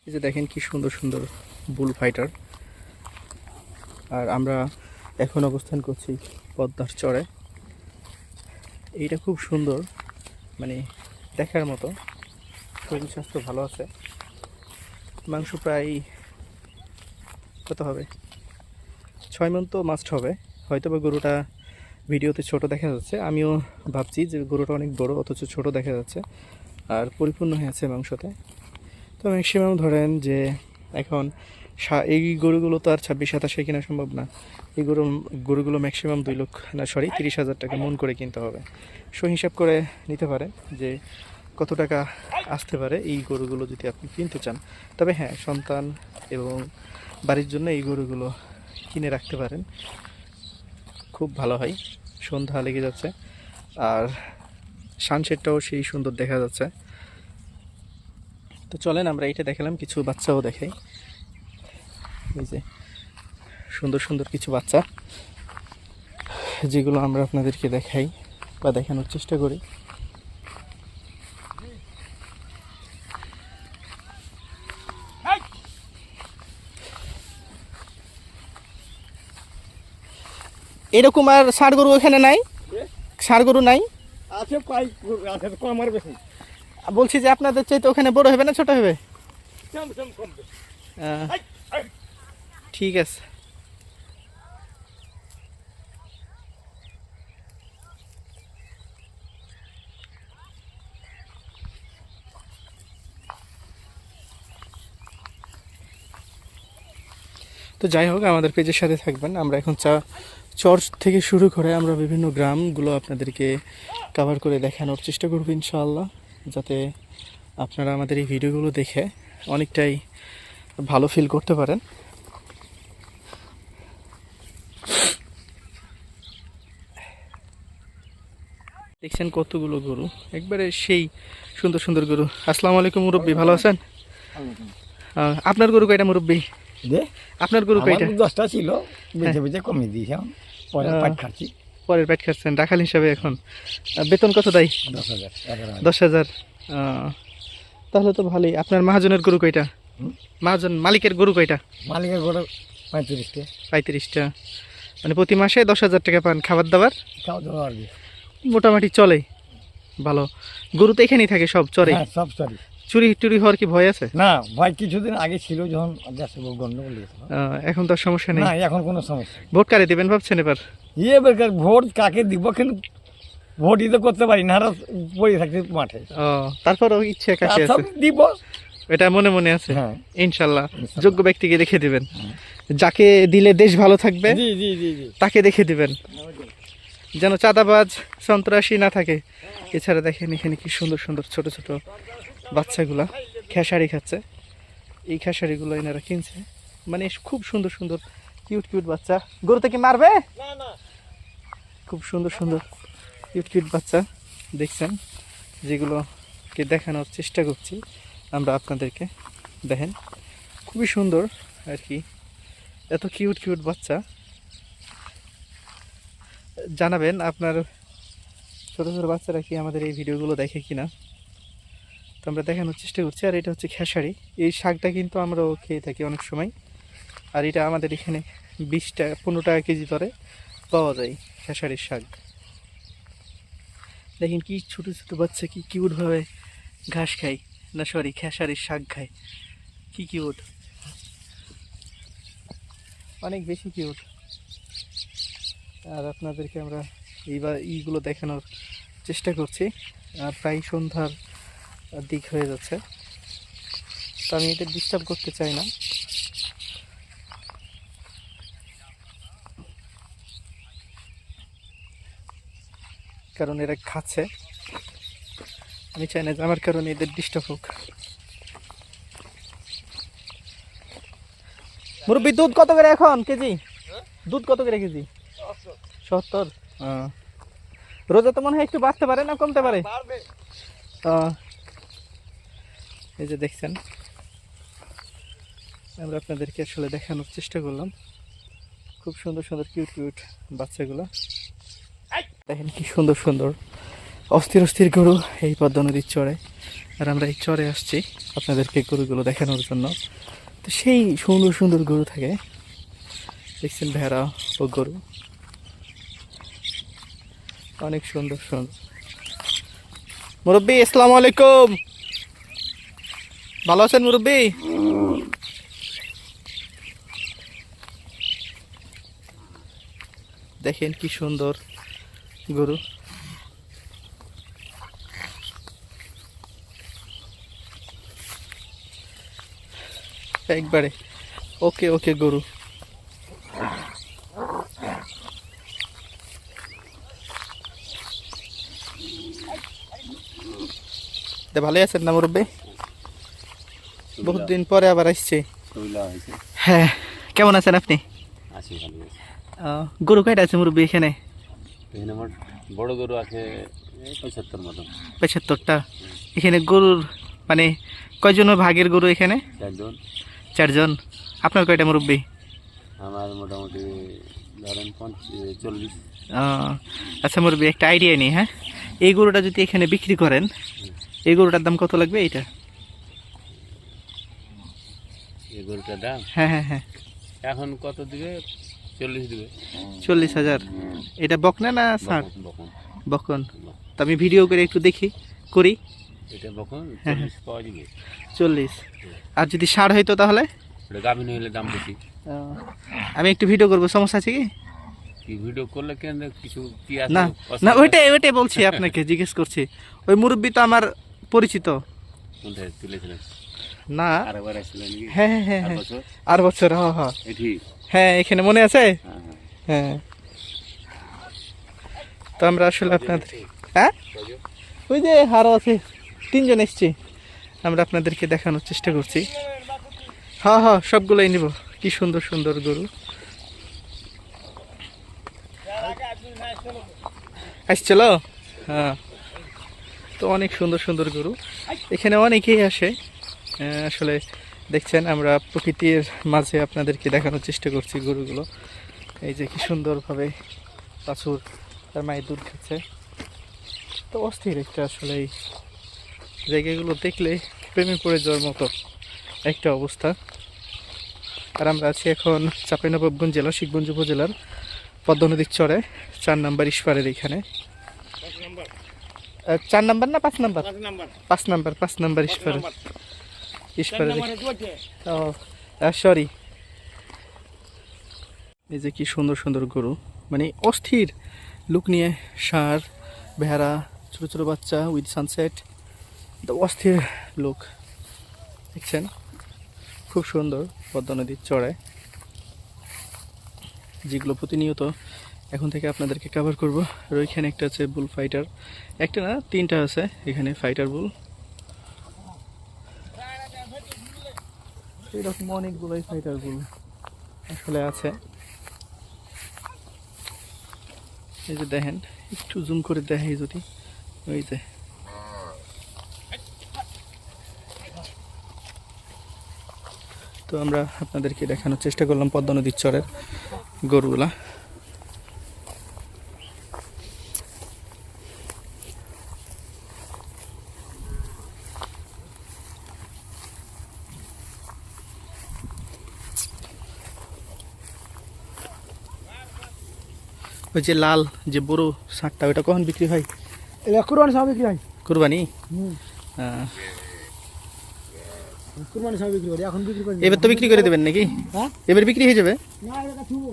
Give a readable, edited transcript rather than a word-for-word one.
এই যে দেখেন কি সুন্দর সুন্দর বুল ফাইটার। আর আমরা এখন অবস্থান করছি পদ্মার চরে। এইটা খুব সুন্দর, মানে দেখার মতো। শরীর স্বাস্থ্য ভালো আছে। মাংস প্রায় কত হবে, 6 মণ তো মাস্ট হবে। হয়তো বা গরুটা ভিডিওতে ছোট দেখা যাচ্ছে, আমিও ভাবছি যে গরুটা অনেক বড় অথচ ছোট দেখা যাচ্ছে, আর পরিপূর্ণ হয়ে আছে মাংসতে। তো ম্যাক্সিমাম ধরেন যে এখন এই গরুগুলো তো আর 26-27 কেনা সম্ভব না। এই গরুগুলো ম্যাক্সিমাম 2 লক্ষ না, সরি 30,000 টাকা মন করে কিনতে হবে। সো হিসাব করে নিতে পারেন যে কত টাকা আসতে পারে এই গরুগুলো যদি আপনি কিনতে চান। তবে হ্যাঁ, সন্তান এবং বাড়ির জন্য এই গরুগুলো কিনে রাখতে পারেন, খুব ভালো হয়। সন্ধ্যা লেগে যাচ্ছে আর সানসেটটাও সেই সুন্দর দেখা যাচ্ছে। তো চলেন আমরা এইটা দেখালাম, কিছু বাচ্চাও দেখাই। এই যে সুন্দর সুন্দর কিছু বাচ্চা, যেগুলো আমরা আপনাদেরকে দেখাই বা দেখানোর চেষ্টা করি। এরকম আর ষাঁড় গরু এখানে নাই? ষাঁড় গরু নাই? আছে পাই আছে কম আর বেশি। বলছি যে আপনাদের চাইতে ওখানে বড় হবে না ছোট হবে? ঠিক আছে। তো যাই হোক, আমাদের পেজের সাথে থাকবেন। আমরা এখন চর্চ থেকে শুরু করে আমরা বিভিন্ন গ্রামগুলো আপনাদেরকে কভার করে দেখানোর চেষ্টা করব ইনশাআল্লাহ, যাতে আপনারা আমাদের এই ভিডিওগুলো দেখে অনেকটাই ভালো ফিল করতে পারেন। দেখছেন কতগুলো গরু, একবারে সেই সুন্দর সুন্দর গরু। আসসালামু আলাইকুম মুরব্বী, ভালো আছেন? আপনার গরু কয়টা মুরব্বী? আপনার গরু কয়টা? 10টা ছিল, বেঁচে বেঁচে কমিয়ে দিয়েছি, পরে পাট খাচ্ছি। পরের পেট খাচ্ছেন রাখাল হিসাবে। এখন বেতন কত দেয়? 10,000। 10,000। তাহলে তো ভালোই। আপনার মহাজনের গরু কয়টা? মহাজন মালিকের গরু কয়টা? মালিকের গরু 35টা। 35টা, মানে প্রতি মাসে 10,000 টাকা পান। খাবার দাবার খাওয়া দাওয়া আর কি মোটামুটি চলে ভালো। গরু তো এখানেই থাকে সব চরে? হ্যাঁ, সব চলে। চুরি টুরি হওয়ার কি ভয় আছে? না, ভয় কিছুদিন আগে ছিল, যখন দেশে গন্ডগোল হয়েছিল। এখন তো আর সমস্যা নেই। না, এখন কোনো সমস্যা নেই। ভোট কারে দিবেন ভাবছেন এবার? এবার ভোট কাকে দিব, কিন্তু ভোটই তো করতে পারি না, পড়ে থাকতে মাঠে। তারপরও ইচ্ছা কাকে আছে? দিব, এটা মনে মনে আছে। হ্যাঁ ইনশাল্লাহ যোগ্য ব্যক্তিকে দেখে দিবেন, যাকে দিলে দেশ ভালো থাকবে জি জি জি জি তাকে দেখে দিবেন, যেন চাঁদাবাজ সন্ত্রাসী না থাকে। এছাড়া দেখেন এখানে কি সুন্দর সুন্দর ছোট ছোট বাচ্চাগুলা খেসারি খাচ্ছে। এই খেসারিগুলো এনারা কিনছে, মানে খুব সুন্দর সুন্দর কিউট কিউট বাচ্চা। গরু থেকে মারবে? খুব সুন্দর সুন্দর কিউট কিউট বাচ্চা দেখছেন, যেগুলোকে দেখানোর চেষ্টা করছি আমরা আপনাদেরকে। দেখেন খুবই সুন্দর আর কি, এত কিউট কিউট বাচ্চা। জানাবেন আপনার ছোটো ছোটো বাচ্চারা কি আমাদের এই ভিডিওগুলো দেখে কিনা, তো আমরা দেখানোর চেষ্টা করছি। আর এটা হচ্ছে খেসারি। এই শাকটা কিন্তু আমরাও খেয়ে থাকি অনেক সময়, আর এটা আমাদের এখানে 20 টাকা 15 টাকা কেজি দরে পাওয়া যায় খেসারির শাক। দেখেন কি ছোটো ছোটো বাচ্চা কি কিউটভাবে ঘাস খায়, না সরি খেসারির শাক খায়। কি কিউট, অনেক বেশি কিউট। আর আপনাদেরকে আমরা এইগুলো দেখানোর চেষ্টা করছি। আর প্রায় সন্ধ্যার দিক হয়ে যাচ্ছে, তো আমি এটা ডিস্টার্ব করতে চাই না। কারণ এরা খাচ্ছে, আমি চাই না যে আমার কারণে এদের ডিস্টার্ব হোক। মুরব্বী দুধ কত করে এখন কেজি? দুধ কত করে কেজি? 70। রোজা তো মনে হয় একটু বাড়তে পারে না কমতে পারে? এই যে দেখছেন, আমরা আপনাদেরকে আসলে দেখানোর চেষ্টা করলাম খুব সুন্দর সুন্দর কিউট কিউট বাচ্চাগুলো। দেখেন কি সুন্দর সুন্দর অস্থির অস্থির গরু এই পদ্মা নদীর চড়ে আর আমরা এই চরে আসছি আপনাদেরকে গরুগুলো দেখানোর জন্য। তো সেই সুন্দর সুন্দর গরু থাকে, দেখছেন ভেড়া ও গরু, অনেক সুন্দর সুন্দর। মুরব্বী আসসালামু আলাইকুম, ভালো আছেন মুরব্বী? দেখেন কি সুন্দর গরু। একবারে ওকে ওকে গরু। ভালোই আছেন না মুরব্বী? বহুত দিন পরে আবার আসছে। হ্যাঁ, কেমন আছেন আপনি? গরু কয়টা আছে মুরব্বী এখানে? বড় গরু আছে 75 মতো। 75টা। এখানে গরুর মানে কয়জনের ভাগের গরু এখানে? 4 জন। আপনার কয়টা মুরব্বী? আমার মোটামুটি ধরেন 40। আচ্ছা মুরব্বী, একটা আইডিয়া নেই। হ্যাঁ, এই গরুটা যদি এখানে বিক্রি করেন, এই গরুটার দাম কত লাগবে? এইটা এই গরুটার দাম? হ্যাঁ হ্যাঁ হ্যাঁ। এখন কত দিবে? 40 দিবে। 40,000। এটা বকনা না ষাঁড়? বকন। বকন। তো আমি ভিডিও করে একটু দেখি করি। এটা বকন 40 পাওয়া যাবে। 40। আর যদি ষাঁড় হইতো তাহলে? এটা গাভিন হইলে দাম বেশি। আমি একটু ভিডিও করবো, সমস্যা আছে কি? কি ভিডিও করলে কেন কিছু কি আছে? না না, ওইটাই বলছি আপনাকে, জিজ্ঞেস করছি। ওই মুরব্বী তো আমার পরিচিত। কোনটা তুলেছিলেন? না, আরেকবার আসছিলেন নাকি? হ্যাঁ হ্যাঁ হ্যাঁ হ্যাঁ, 8 বছর। হ্যাঁ হ্যাঁ এটি? হ্যাঁ, এখানে মনে আছে। হ্যাঁ হ্যাঁ, তো আমরা আসলে আপনাদের, হ্যাঁ ওই যে আরও আছে, 3 জন এসছি, আমরা আপনাদেরকে দেখানোর চেষ্টা করছি। হ্যাঁ হ্যাঁ, সবগুলোই নিব। কি সুন্দর সুন্দর গরু আসছিল। হ্যাঁ, তো অনেক সুন্দর সুন্দর গরু এখানে অনেকেই আসে। আসলে দেখছেন, আমরা প্রকৃতির মাঝে আপনাদেরকে দেখানোর চেষ্টা করছি গরুগুলো। এই যে কি সুন্দরভাবে বাছুর তার মায়ের দুধ খাচ্ছে। তো অস্থির একটা, আসলে এই জায়গাগুলো দেখলে প্রেমে পড়ে যাওয়ার মতো একটা অবস্থা। আর আমরা আছি এখন চাঁপাইনবাবগঞ্জ জেলা শিবগঞ্জ উপজেলার পদ্মা নদীর চরে 4 নম্বর ইস্পারের এখানে। 4 নম্বর না 5 নম্বর? 5 নম্বর ইস্পারের সরি। এই যে কি সুন্দর সুন্দর গরু, মানে অস্থির লুক নিয়ে, ষাঁড়, ভেড়া, ছোট ছোট বাচ্চা উইথ সানসেট, অস্থির লুক দেখছেন। খুব সুন্দর পদ্মা নদীর চড়ায়, যেগুলো প্রতিনিয়ত এখন থেকে আপনাদেরকে কভার করব। আর ওইখানে একটা আছে বুল ফাইটার, একটা না 3টা আছে এখানে ফাইটার বুল। এরকম অনেকগুলোই ফাইটার বুল আসলে আছে। এই যে দেখেন, একটু জুম করে দেখাই যদি, ওই যে তো আমরা আপনাদেরকে দেখানোর চেষ্টা করলাম পদ্মা নদীর চরের গরুগুলা। ওই যে লাল যে বড় ষাঁড়টা, ওইটা কখন বিক্রি হয়? কুরবানি সব বিক্রি হয়। কুরবানি? কুরবানি সব বিক্রি করে, এখন বিক্রি করে। এবার তো বিক্রি করে দেবেন নাকি? হ্যাঁ, এবার বিক্রি হয়ে যাবে। না এটা থুবো।